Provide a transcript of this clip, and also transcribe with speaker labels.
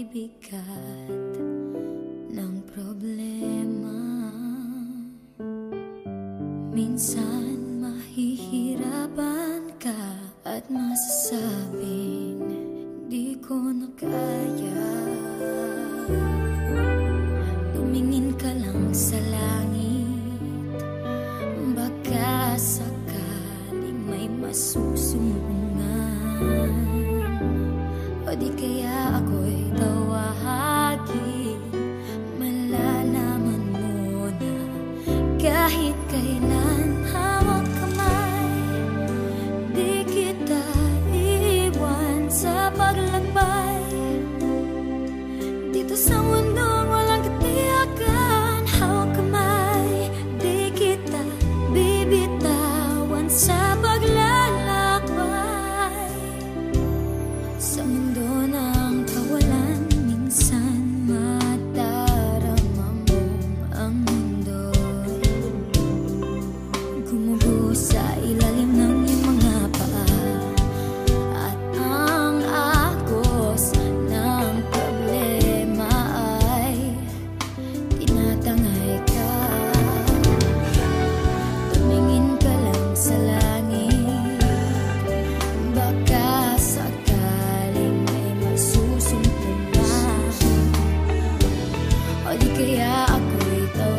Speaker 1: bigat ng problema. Minsan mahihirapan ka at masasabing di ko na kaya. Tumingin ka lang sa langit, baka sakaling may masusumbungan. O di kaya ako'y tawagin, malalaman mo na kahit kailan hawak kamay, di kita iwan sa paglakbay. Dito sa mundong walang katiyakan, hawak kamay, di kita bibitawan sa paglalakbay. Sa mundo ng kawalan, minsan madarama mong ang mundo'y gumugo sa ilalim ng iyong mga paa, at ang agos ng problema ay tinatangay ka. Tumingin ka lang sa langit, baka sakaling may masusumpungan. O di kaya ako'y tawagin,